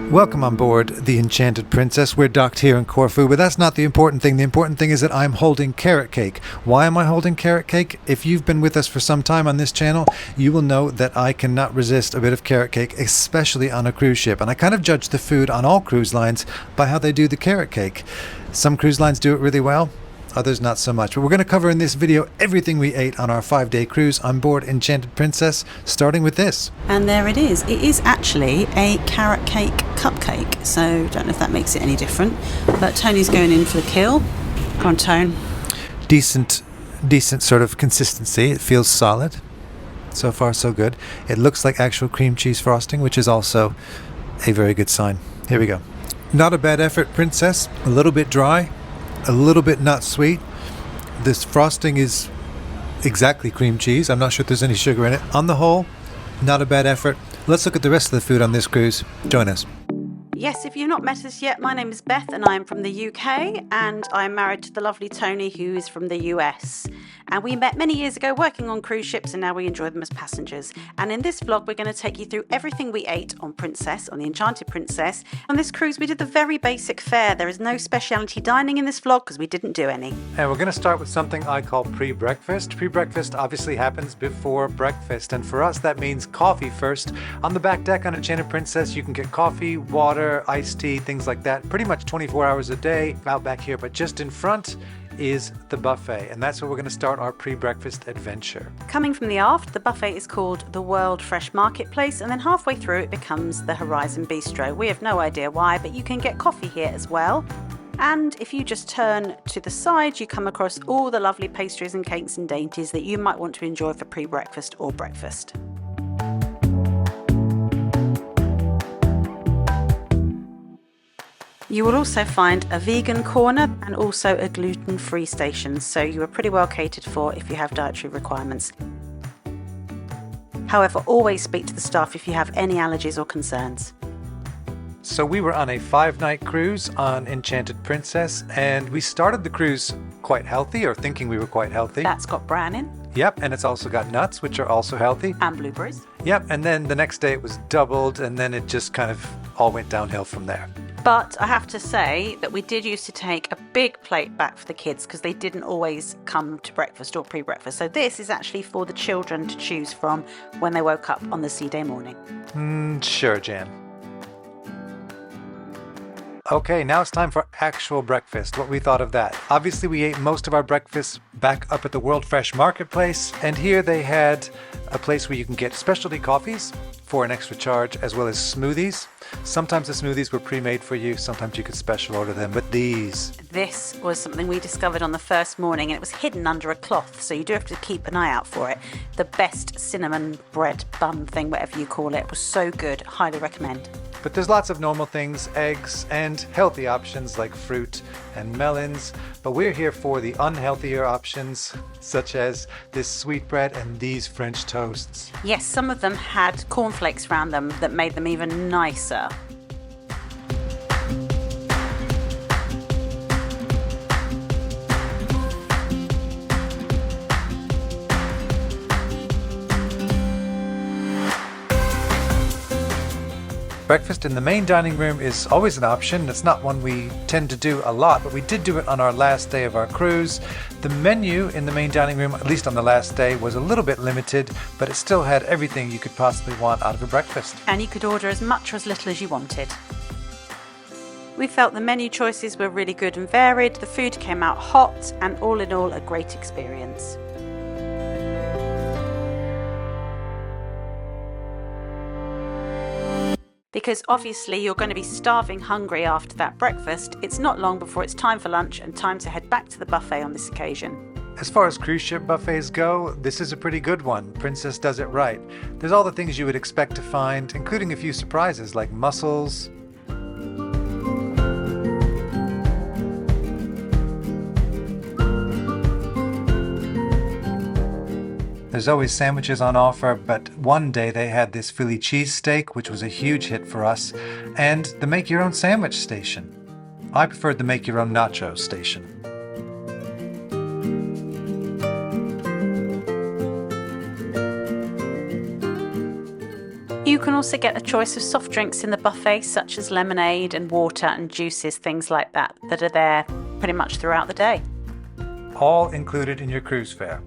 Welcome on board the Enchanted Princess. We're docked here in Corfu, but that's not the important thing. The important thing is that I'm holding carrot cake. Why am I holding carrot cake? If you've been with us for some time on this channel, you will know that I cannot resist a bit of carrot cake, especially on a cruise ship. And I kind of judge the food on all cruise lines by how they do the carrot cake. Some cruise lines do it really well, others not so much. But we're going to cover in this video everything we ate on our 5-day cruise on board Enchanted Princess, starting with this. And there it is. It is actually a carrot cake cupcake, so don't know if that makes it any different. But Tony's going in for the kill. Come on, Tone. Decent sort of consistency. It feels solid. So far, so good. It looks like actual cream cheese frosting, which is also a very good sign. Here we go. Not a bad effort, Princess. A little bit dry. A little bit not sweet. This frosting is exactly cream cheese. I'm not sure if there's any sugar in it. On the whole, not a bad effort. Let's look at the rest of the food on this cruise. Join us. Yes, if you've not met us yet, my name is Beth and I'm from the UK, and I'm married to the lovely Tony, who is from the US. And we met many years ago working on cruise ships, and now we enjoy them as passengers. And in this vlog, we're going to take you through everything we ate on Princess, on the Enchanted Princess. On this cruise, we did the very basic fare. There is no specialty dining in this vlog because we didn't do any. And we're going to start with something I call pre-breakfast. Pre-breakfast obviously happens before breakfast, and for us that means coffee first. On the back deck on Enchanted Princess, you can get coffee, water, iced tea, things like that, pretty much 24 hours a day out back here. But just in front is the buffet, and that's where we're going to start our pre-breakfast adventure. Coming from the aft, the buffet is called the World Fresh Marketplace, and then halfway through it becomes the Horizon Bistro. We have no idea why, but you can get coffee here as well. And if you just turn to the side, you come across all the lovely pastries and cakes and dainties that you might want to enjoy for pre-breakfast or breakfast. You will also find a vegan corner and also a gluten-free station, so you are pretty well catered for if you have dietary requirements. However, always speak to the staff if you have any allergies or concerns. So we were on a 5-night cruise on Enchanted Princess, and we started the cruise quite healthy, or thinking we were quite healthy. That's got bran in. Yep, and it's also got nuts, which are also healthy. And blueberries. Yep, and then the next day it was doubled, and then it just kind of all went downhill from there. But I have to say that we did used to take a big plate back for the kids because they didn't always come to breakfast or pre-breakfast. So this is actually for the children to choose from when they woke up on the sea day morning. Sure, Jan. Okay, now it's time for actual breakfast, what we thought of that. Obviously, we ate most of our breakfast back up at the World Fresh Marketplace, and here they had a place where you can get specialty coffees for an extra charge, as well as smoothies. Sometimes the smoothies were pre-made for you, sometimes you could special order them, but these... This was something we discovered on the first morning, and it was hidden under a cloth, so you do have to keep an eye out for it. The best cinnamon bread bun thing, whatever you call it, was so good. Highly recommend. But there's lots of normal things, eggs, and healthy options like fruit and melons. But we're here for the unhealthier options, such as this sweetbread and these French toasts. Yes, some of them had cornflakes around them that made them even nicer. Breakfast in the main dining room is always an option. It's not one we tend to do a lot, but we did do it on our last day of our cruise. The menu in the main dining room, at least on the last day, was a little bit limited, but it still had everything you could possibly want out of a breakfast. And you could order as much or as little as you wanted. We felt the menu choices were really good and varied. The food came out hot, and all in all, a great experience. Because obviously you're going to be starving hungry after that breakfast, it's not long before it's time for lunch and time to head back to the buffet on this occasion. As far as cruise ship buffets go, this is a pretty good one. Princess does it right. There's all the things you would expect to find, including a few surprises like mussels, there's always sandwiches on offer, but one day they had this Philly cheesesteak, which was a huge hit for us, and the make-your-own sandwich station. I preferred the make-your-own nacho station. You you can also get a choice of soft drinks in the buffet, such as lemonade and water and juices, things like that are there pretty much throughout the day. All included in your cruise fare.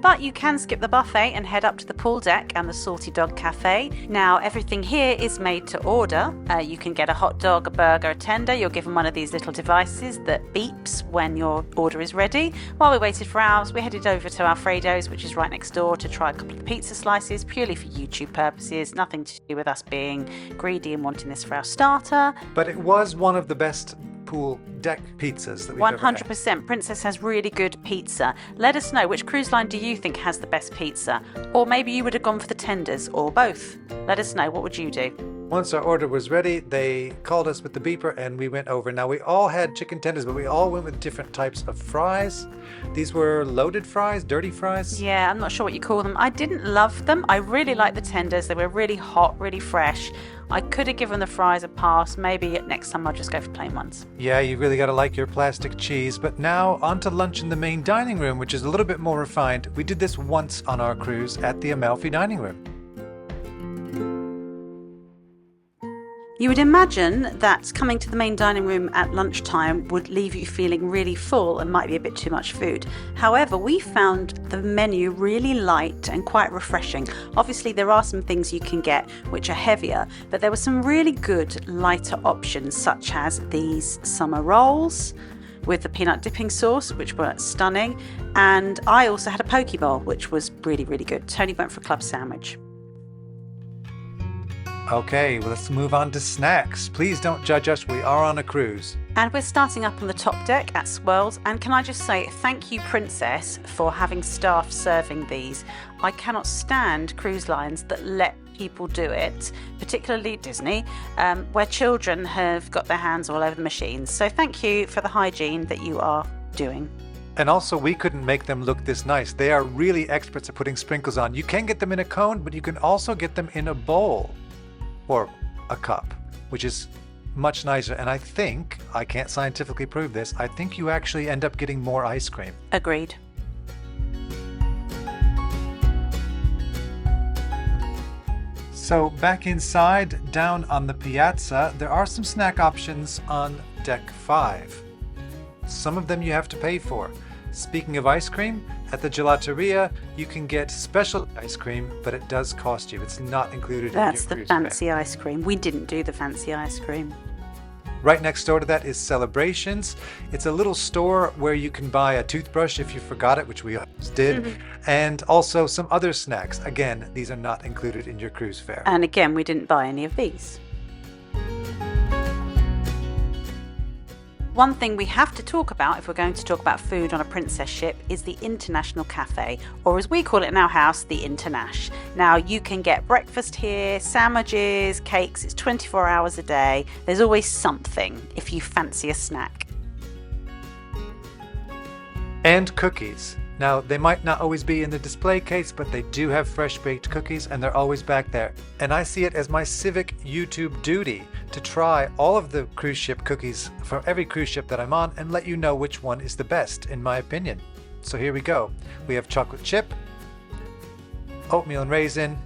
But you can skip the buffet and head up to the pool deck and the Salty Dog Cafe. Now, everything here is made to order. You can get a hot dog, a burger, a tender. You're given one of these little devices that beeps when your order is ready. While we waited for ours, we headed over to Alfredo's, which is right next door, to try a couple of pizza slices, purely for YouTube purposes. Nothing to do with us being greedy and wanting this for our starter. But it was one of the best pool deck pizzas that we've ever had. 100%. Princess has really good pizza. Let us know, which cruise line do you think has the best pizza? Or maybe you would have gone for the tenders, or both. Let us know. What would you do? Once our order was ready, they called us with the beeper and we went over. Now, we all had chicken tenders, but we all went with different types of fries. These were loaded fries, dirty fries. Yeah, I'm not sure what you call them. I didn't love them. I really liked the tenders. They were really hot, really fresh. I could have given the fries a pass. Maybe next time I'll just go for plain ones. Yeah, you really got to like your plastic cheese. But now, on to lunch in the main dining room, which is a little bit more refined. We did this once on our cruise at the Amalfi dining room. You would imagine that coming to the main dining room at lunchtime would leave you feeling really full and might be a bit too much food. However, we found the menu really light and quite refreshing. Obviously, there are some things you can get which are heavier, but there were some really good lighter options, such as these summer rolls with the peanut dipping sauce, which were stunning. And I also had a poke bowl, which was really, really good. Tony went for a club sandwich. Okay, well, let's move on to snacks. Please don't judge us. We are on a cruise. And we're starting up on the top deck at Swirls. And can I just say thank you, Princess, for having staff serving these. I cannot stand cruise lines that let people do it, particularly Disney, where children have got their hands all over the machines. So thank you for the hygiene that you are doing. And also, we couldn't make them look this nice. They are really experts at putting sprinkles on. You can get them in a cone, but you can also get them in a bowl. Or a cup, which is much nicer. And I think, I can't scientifically prove this, I think you actually end up getting more ice cream. Agreed. So back inside, down on the piazza, there are some snack options on deck 5. Some of them you have to pay for. Speaking of ice cream, at the gelateria, you can get special ice cream, but it does cost you. It's not included in your cruise fare. That's the fancy ice cream. We didn't do the fancy ice cream. Right next door to that is Celebrations. It's a little store where you can buy a toothbrush if you forgot it, which we always did, and also some other snacks. Again, these are not included in your cruise fare. And again, we didn't buy any of these. One thing we have to talk about if we're going to talk about food on a princess ship is the International Cafe, or as we call it in our house, the Internash. Now, you can get breakfast here, sandwiches, cakes. It's 24 hours a day. There's always something if you fancy a snack. And cookies. Now, they might not always be in the display case, but they do have fresh baked cookies and they're always back there. And I see it as my civic YouTube duty to try all of the cruise ship cookies from every cruise ship that I'm on and let you know which one is the best, in my opinion. So here we go. We have chocolate chip, oatmeal and raisin,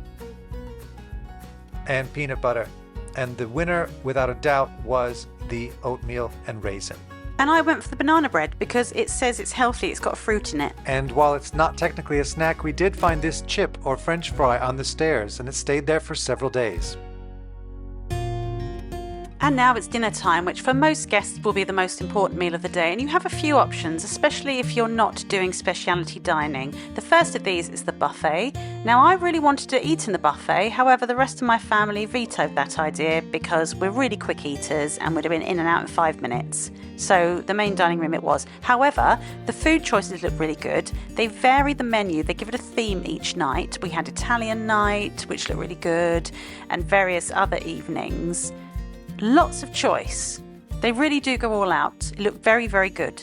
and peanut butter. And the winner, without a doubt, was the oatmeal and raisin. And I went for the banana bread because it says it's healthy, it's got fruit in it. And while it's not technically a snack, we did find this chip or French fry on the stairs, and it stayed there for several days. And now it's dinner time, which for most guests will be the most important meal of the day. And you have a few options, especially if you're not doing specialty dining. The first of these is the buffet. Now, I really wanted to eat in the buffet. However, the rest of my family vetoed that idea because we're really quick eaters and would have been in and out in 5 minutes. So the main dining room it was. However, the food choices look really good. They vary the menu. They give it a theme each night. We had Italian night, which looked really good, and various other evenings. Lots of choice. They really do go all out. It looked very, very good.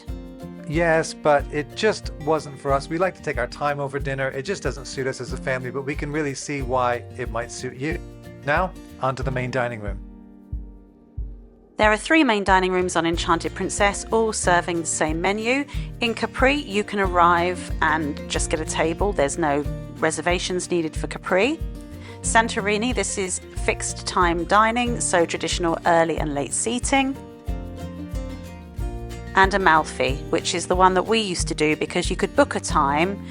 Yes, but it just wasn't for us. We like to take our time over dinner. It just doesn't suit us as a family, but we can really see why it might suit you. Now, on to the main dining room. There are 3 main dining rooms on Enchanted Princess, all serving the same menu. In Capri, you can arrive and just get a table. There's no reservations needed for Capri. Santorini, this is fixed time dining, so traditional early and late seating. And Amalfi, which is the one that we used to do because you could book a time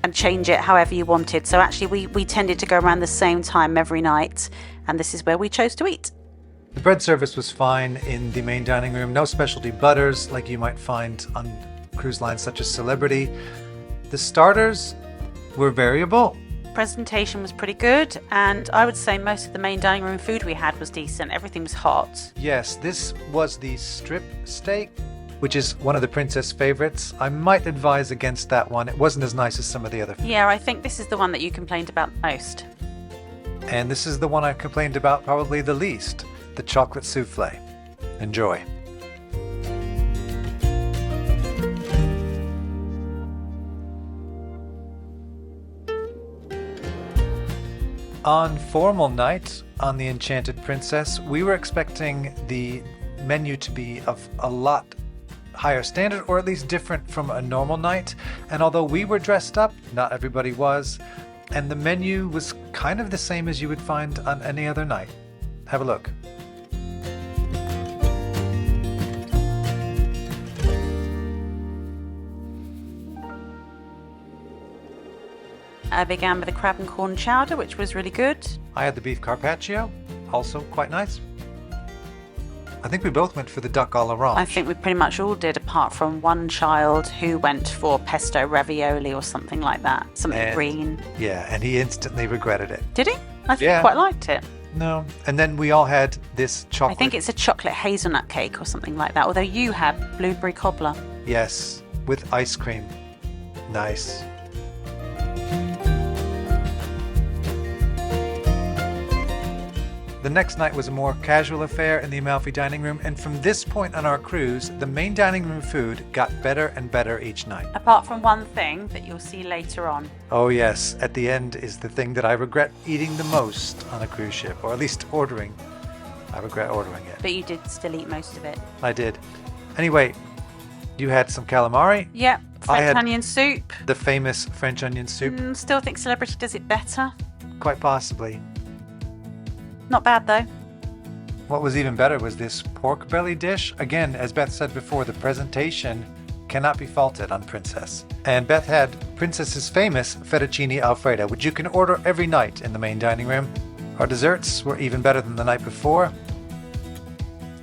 and change it however you wanted. So actually we tended to go around the same time every night, and this is where we chose to eat. The bread service was fine in the main dining room. No specialty butters like you might find on cruise lines such as Celebrity. The starters were variable. Presentation was pretty good, and I would say most of the main dining room food we had was decent. Everything was hot. Yes, this was the strip steak, which is one of the Princess favorites. I might advise against that one. It wasn't as nice as some of the other food. Yeah, I think this is the one that you complained about most. And this is the one I complained about probably the least, the chocolate souffle. Enjoy. On formal night on the Enchanted Princess, we were expecting the menu to be of a lot higher standard, or at least different from a normal night. And although we were dressed up, not everybody was, and the menu was kind of the same as you would find on any other night. Have a look. I began with a crab and corn chowder, which was really good. I had the beef carpaccio, also quite nice. I think we both went for the duck à l'orange. I think we pretty much all did, apart from one child who went for pesto ravioli or something like that. Something green. Yeah, and he instantly regretted it. Did he? I think he quite liked it. No. And then we all had this chocolate. I think it's a chocolate hazelnut cake or something like that, although you had blueberry cobbler. Yes, with ice cream. Nice. The next night was a more casual affair in the Amalfi dining room, and from this point on our cruise, the main dining room food got better and better each night. Apart from one thing that you'll see later on. Oh yes, at the end is the thing that I regret eating the most on a cruise ship, or at least ordering. I regret ordering it. But you did still eat most of it. I did. Anyway, you had some calamari. Yep, French onion soup. The famous French onion soup. Still think Celebrity does it better. Quite possibly. Not bad though. What was even better was this pork belly dish. Again, as Beth said before, the presentation cannot be faulted on Princess. And Beth had Princess's famous fettuccine alfredo, which you can order every night in the main dining room. Our desserts were even better than the night before.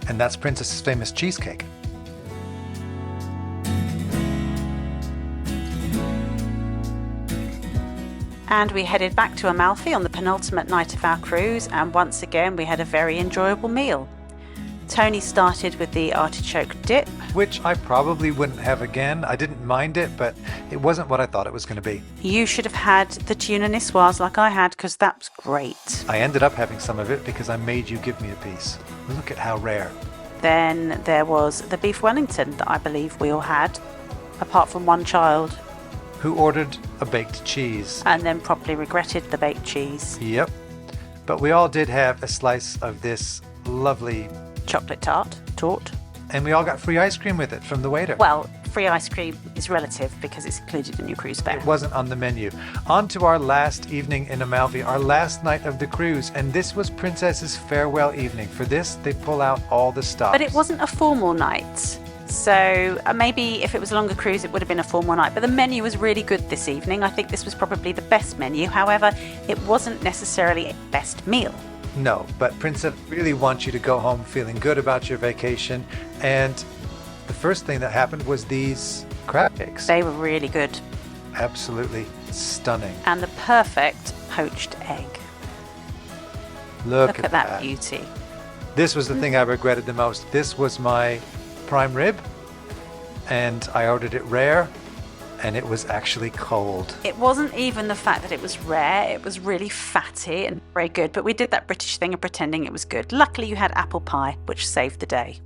And that's Princess's famous cheesecake. And we headed back to Amalfi on the penultimate night of our cruise, and once again we had a very enjoyable meal. Tony started with the artichoke dip, which I probably wouldn't have again. I didn't mind it, but it wasn't what I thought it was going to be. You should have had the tuna niçoise like I had, because that was great. I ended up having some of it because I made you give me a piece. Look at how rare. Then there was the beef Wellington that I believe we all had, apart from one child. Who ordered a baked cheese. And then properly regretted the baked cheese. Yep. But we all did have a slice of this lovely chocolate tart. And we all got free ice cream with it from the waiter. Well, free ice cream is relative because it's included in your cruise fare. It wasn't on the menu. On to our last evening in Amalfi, our last night of the cruise. And this was Princess's farewell evening. For this, they pull out all the stops. But it wasn't a formal night. So maybe if it was a longer cruise, it would have been a formal night. But the menu was really good this evening. I think this was probably the best menu. However, it wasn't necessarily a best meal. No, but Princess really wants you to go home feeling good about your vacation. And the first thing that happened was these crab cakes. They were really good. Absolutely stunning. And the perfect poached egg. Look at that beauty. This was the thing I regretted the most. This was my prime rib, and I ordered it rare, and it was actually cold. It wasn't even the fact that it was rare, it was really fatty and very good, but we did that British thing of pretending it was good. Luckily you had apple pie, which saved the day.